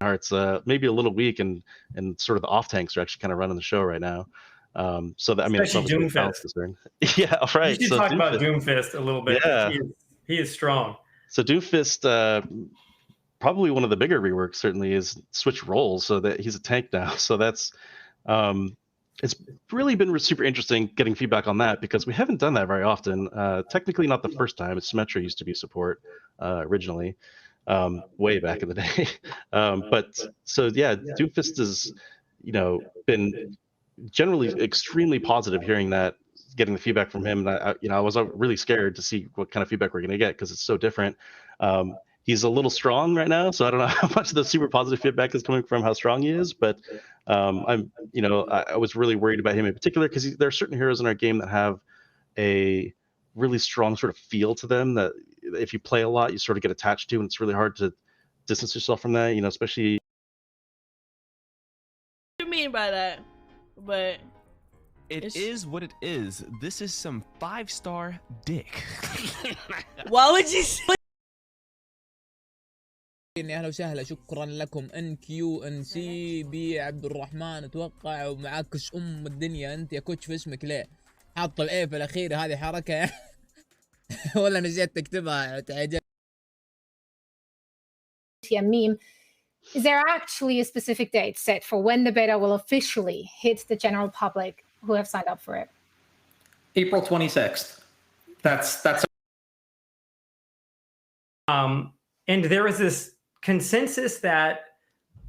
Hearts maybe a little weak, and sort of the off tanks are actually kind of running the show right now. So that, I mean, especially Doomfist. Yeah, right. You should talk about Doomfist a little bit. Yeah, he is strong. So Doomfist, probably one of the bigger reworks certainly is switch roles so that he's a tank now. So that's it's really been super interesting getting feedback on that, because we haven't done that very often. Technically not the first time. Symmetra used to be support originally, way back in the day. But so yeah, Doomfist has, been generally extremely positive hearing that, getting the feedback from him. And I was really scared to see what kind of feedback we're going to get, because it's so different. He's a little strong right now, so I don't know how much of the super positive feedback is coming from how strong he is, but I was really worried about him in particular, because there are certain heroes in our game that have a really strong sort of feel to them that if you play a lot, you sort of get attached to, and it's really hard to distance yourself from that, especially. What do you mean by that? But it is what it is. This is some 5-star dick. Why would you say? اهلا وسهلا، شكرا لكم. ان كيو ان سي بي عبد الرحمن اتوقع، ومعاكش الدنيا. انت يا كوتش في اسمك ليه حاط الايه في الاخير؟ هذه حركه ولا نسيت تكتبها؟ meme. Is there actually a specific date set for when the beta will officially hit the general public who have signed up for it? April 26th. That's and there was this consensus that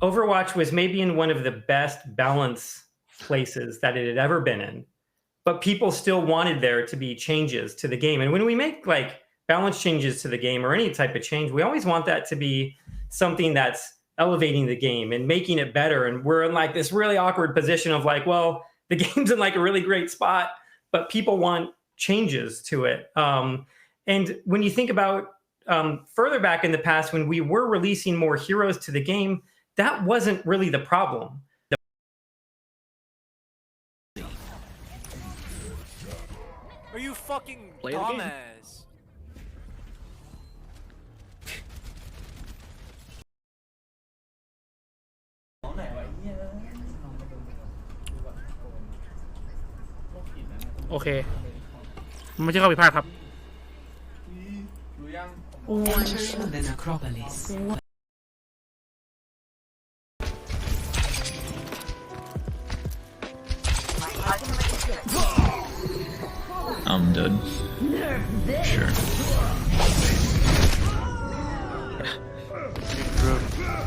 Overwatch was maybe in one of the best balance places that it had ever been in, but people still wanted there to be changes to the game. And when we make like balance changes to the game or any type of change, we always want that to be something that's elevating the game and making it better. And we're in like this really awkward position of like, well, the game's in like a really great spot, but people want changes to it. And when you think about further back in the past, when we were releasing more heroes to the game, that wasn't really the problem. Are you fucking dumbass? Okay. ไม่ใช่ข้อผิดพลาดครับ the necropolis. I'm dead. Sure.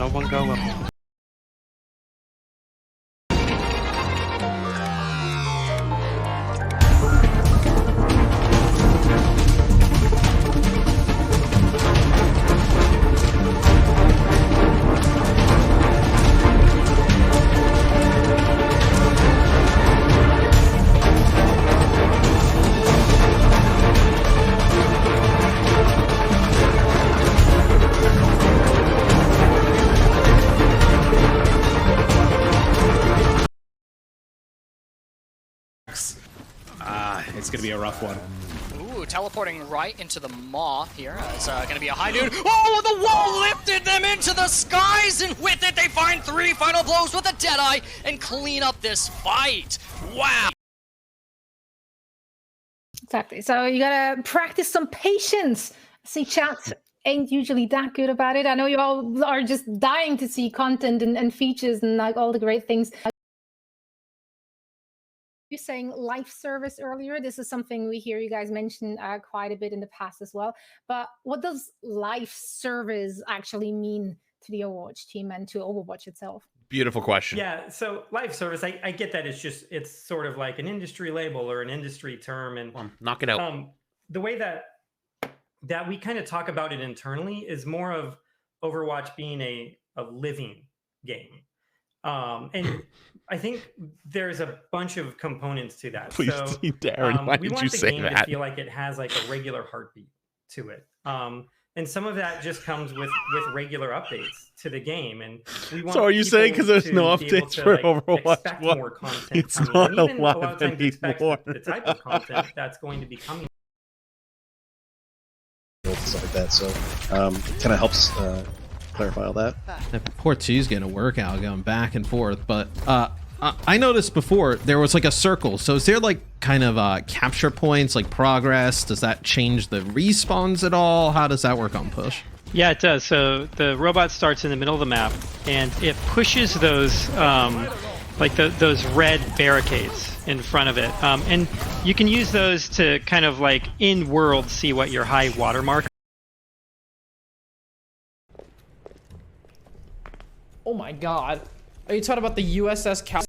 No one go up. It's gonna be a rough one. Ooh, teleporting right into the maw here. It's gonna be a high noon. Oh, the wall lifted them into the skies, and with it they find 3 final blows with a Deadeye and clean up this fight. Wow. Exactly. So you gotta practice some patience. See, chat ain't usually that good about it. I know you all are just dying to see content and features and like all the great things. You're saying life service earlier. This is something we hear you guys mention quite a bit in the past as well. But what does life service actually mean to the Overwatch team and to Overwatch itself? Beautiful question. Yeah, so life service, I get that it's sort of like an industry label or an industry term. And knock it out. The way that we kind of talk about it internally is more of Overwatch being a living game. And I think there's a bunch of components to that. Please, so, Darren, why did you say that? We want the game to feel like it has like a regular heartbeat to it. And some of that just comes with regular updates to the game. And we want so are you saying because there's no updates for Overwatch? More content it's coming. not And even a lot of times anymore. The type of content that's going to be coming. Stuff like that. So it kind of helps clarify all that. Poor T's getting a workout going back and forth, but I noticed before there was like a circle. So is there like kind of capture points, like progress? Does that change the respawns at all? How does that work on push? Yeah, it does. So the robot starts in the middle of the map, and it pushes those those red barricades in front of it, and you can use those to kind of like in world see what your high watermark. Oh my God, are you talking about the USS Cal?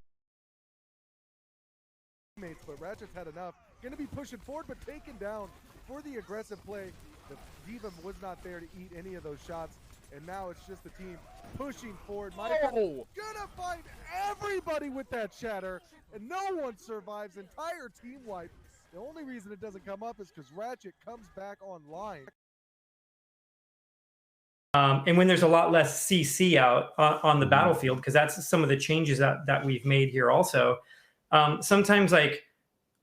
But Ratchet's had enough. Going to be pushing forward, but taken down for the aggressive play. The D.Va was not there to eat any of those shots, and now it's just the team pushing forward. Micah gonna find everybody with that shatter, and no one survives. Entire team wipe. The only reason it doesn't come up is because Ratchet comes back online. And when there's a lot less CC out on the battlefield, because that's some of the changes that we've made here also. Sometimes like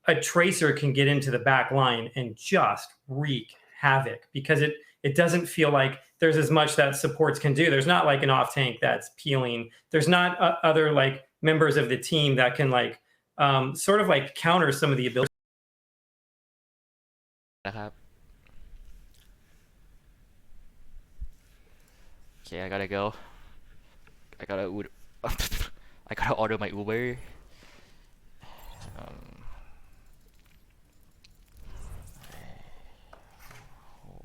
a tracer can get into the back line and just wreak havoc because it doesn't feel like there's as much that supports can do. There's not like an off tank that's peeling. There's not other like members of the team that can like sort of like counter some of the abilities. Okay, I gotta go. I gotta order my Uber.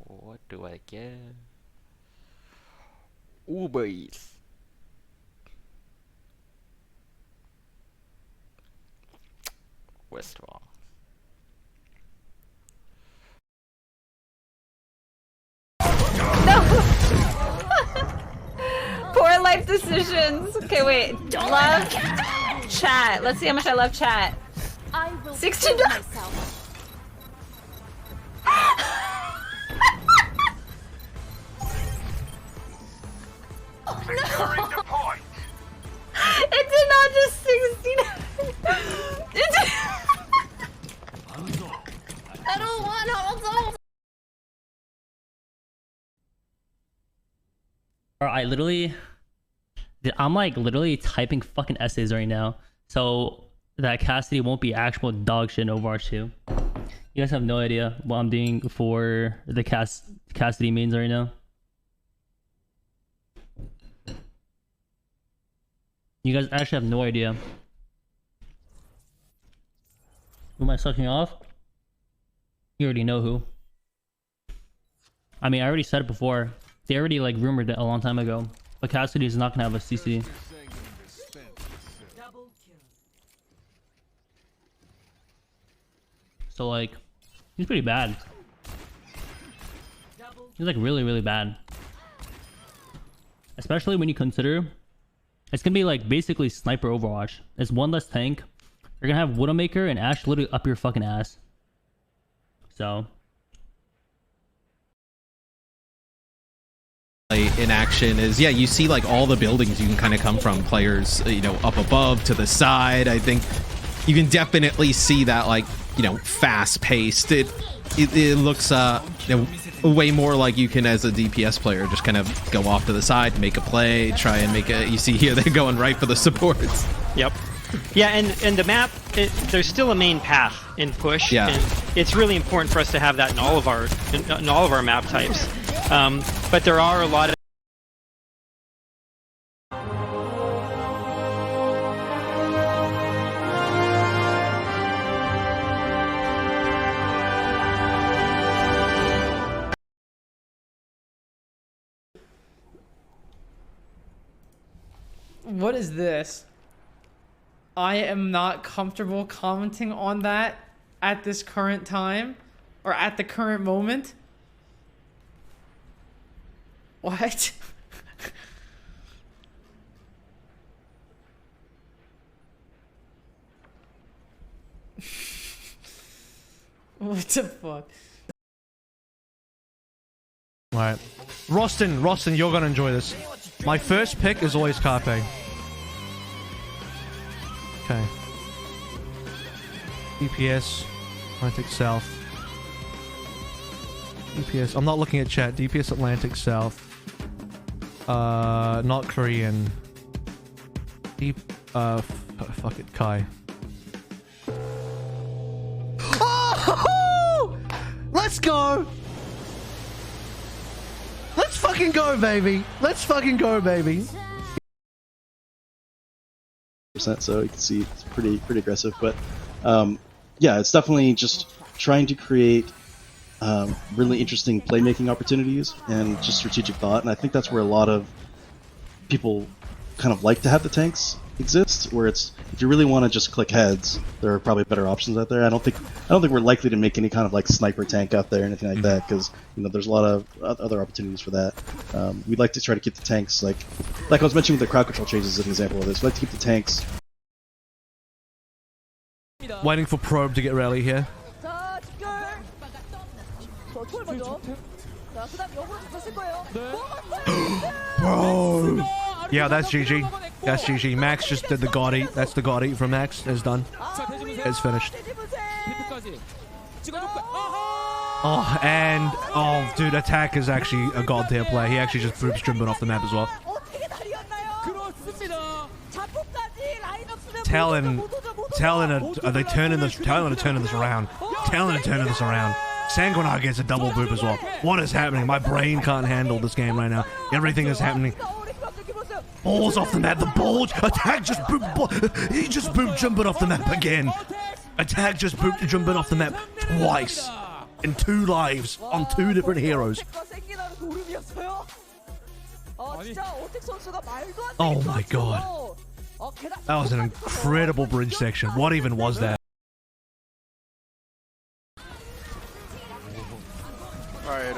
What do I get? Uber Eats. Restaurant. Poor life decisions. Okay, wait. Love chat. Let's see how much I love chat. $16. It did not just 16. It did. I don't want hold. I'm like literally typing fucking essays right now, so that Cassidy won't be actual dog shit in Overwatch 2. You guys have no idea what I'm doing for the Cassidy mains right now. You guys actually have no idea. Who am I sucking off? You already know who. I mean, I already said it before. They already like rumored it a long time ago. But Cassidy is not gonna have a CC. So like, he's pretty bad. He's like really, really bad. Especially when you consider it's gonna be like basically sniper Overwatch. It's one less tank. You're gonna have Widowmaker and Ashe literally up your fucking ass. So in action is, yeah, you see like all the buildings you can kind of come from, players, you know, up above to the side. I think you can definitely see that, like, you know, fast paced. It looks you know, way more like you can, as a DPS player, just kind of go off to the side, make a play, try and make a, you see here they're going right for the supports. Yep. Yeah, and the map, there's still a main path in push. Yeah. And it's really important for us to have that in all of our map types. But there are a lot of What is this? I am not comfortable commenting on that at this current time or at the current moment. What? What the fuck? Alright. Rostin, you're gonna enjoy this. My first pick is always Carpe. Okay. DPS, Atlantic South. DPS, I'm not looking at chat. DPS Atlantic South. Not Korean. Deep. Fuck it, Kai. Oh! Let's go! Let's fucking go, baby! Let's fucking go, baby! So you can see it's pretty aggressive, but yeah, it's definitely just trying to create really interesting playmaking opportunities and just strategic thought, and I think that's where a lot of people kind of like to have the tanks exist, where it's, if you really want to just click heads, there are probably better options out there. I don't think we're likely to make any kind of like sniper tank out there or anything like that, because there's a lot of other opportunities for that. We'd like to try to keep the tanks like I was mentioning with the crowd control changes as an example of this. We'd like to keep the tanks. Waiting for Probe to get rally here. Bro! Yeah, that's GG. That's GG. Max just did the God Eat. That's the God Eat from Max. It's done. It's finished. Oh, and... Oh, dude, Attack is actually a god tier play. He actually just boops Drimbin off the map as well. Talon are they turning this? Talon are turning this around. Talon are turning this around. Sanguinar gets a double boop as well. What is happening? My brain can't handle this game right now. Everything is happening. Balls off the map. The ball. Attack just booped. He just booped Jumpin off the map again. Attack just booped Jumpin off the map twice. In 2 lives on 2 different heroes. Oh my god. That was an incredible bridge section. What even was that? Alright,